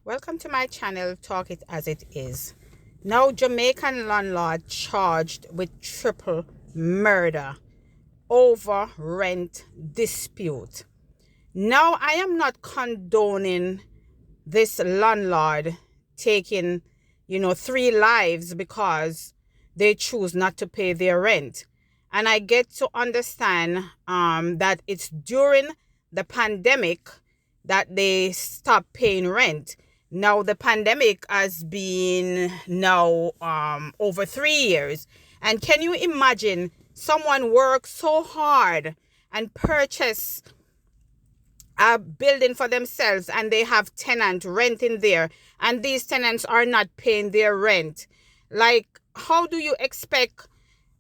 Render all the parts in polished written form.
Welcome to my channel, Talk It As It Is. Now, Jamaican landlord charged with triple murder over rent dispute. Now, I am not condoning this landlord taking, 3 lives because they choose not to pay their rent. And I get to understand that it's during the pandemic that they stopped paying rent. Now the pandemic has been now over 3 years. And can you imagine someone work so hard and purchase a building for themselves and they have tenant renting there and these tenants are not paying their rent? Like, how do you expect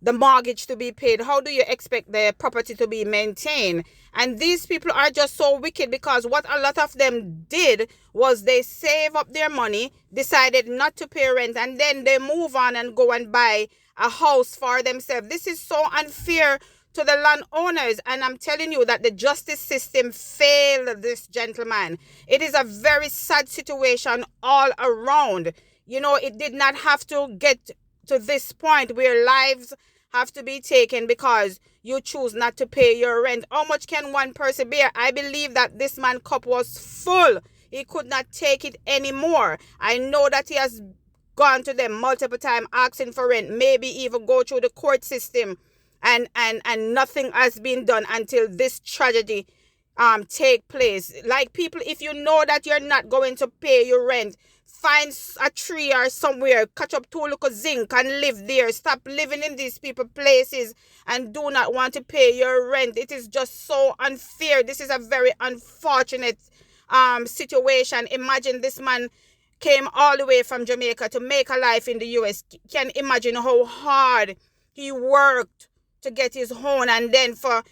the mortgage to be paid? How do you expect the property to be maintained? And these people are just so wicked, because what a lot of them did was they save up their money, decided not to pay rent, and then they move on and go and buy a house for themselves. This is so unfair to the landowners, and I'm telling you that the justice system failed this gentleman. It is a very sad situation all around. It did not have to get to this point where lives have to be taken because you choose not to pay your rent. How much can one person bear? I believe that this man's cup was full. He could not take it anymore. I know that he has gone to them multiple times asking for rent, maybe even go through the court system, and nothing has been done until this tragedy take place. Like, people, if you know that you're not going to pay your rent, find a tree or somewhere, catch up 2 little zinc and live there. Stop living in these people places and do not want to pay your rent. It is just so unfair. This is a very unfortunate situation. Imagine this man came all the way from Jamaica to make a life in the US. Can imagine how hard he worked to get his home, and then for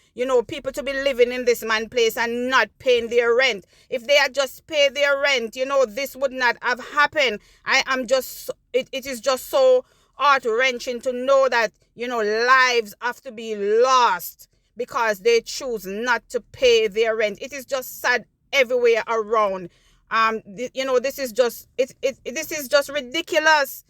people to be living in this man place and not paying their rent. If they had just paid their rent, this would not have happened. It is just so heart-wrenching to know that lives have to be lost because they choose not to pay their rent. It is just sad everywhere around. This is just this is just ridiculous.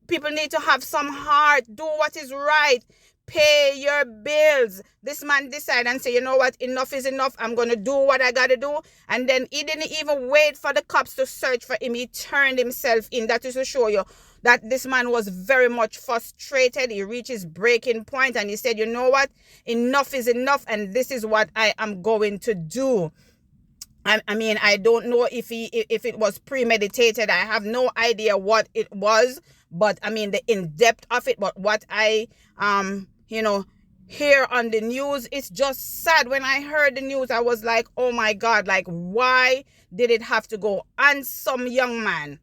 People need to have some heart, do what is right, pay your bills. This man decided and say, you know what, enough is enough. I'm going to do what I got to do. And then he didn't even wait for the cops to search for him. He turned himself in. That is to show you that this man was very much frustrated. He reached his breaking point and he said, you know what, enough is enough. And this is what I am going to do. I mean, I don't know if it was premeditated. I have no idea what it was, but I mean the in-depth of it. But what I hear on the news, it's just sad. When I heard the news, I was like, oh my God, like, why did it have to go? And some young man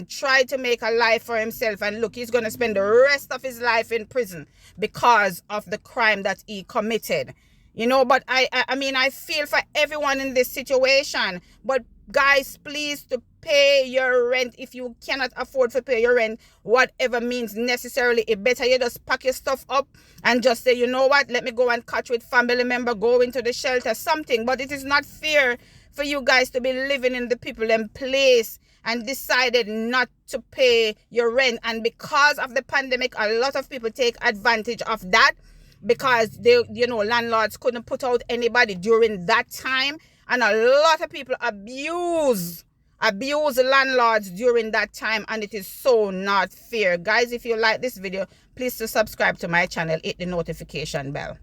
tried to make a life for himself, and look, he's going to spend the rest of his life in prison because of the crime that he committed. But I mean, I feel for everyone in this situation. But guys, please, to pay your rent. If you cannot afford to pay your rent, whatever means necessarily, it better you just pack your stuff up and just say, you know what, let me go and catch with family member, go into the shelter, something. But it is not fair for you guys to be living in the people in place and decided not to pay your rent. And because of the pandemic, a lot of people take advantage of that, because they, landlords couldn't put out anybody during that time. And a lot of people abuse landlords during that time, and it is so not fair. Guys, if you like this video, please to subscribe to my channel, hit the notification bell.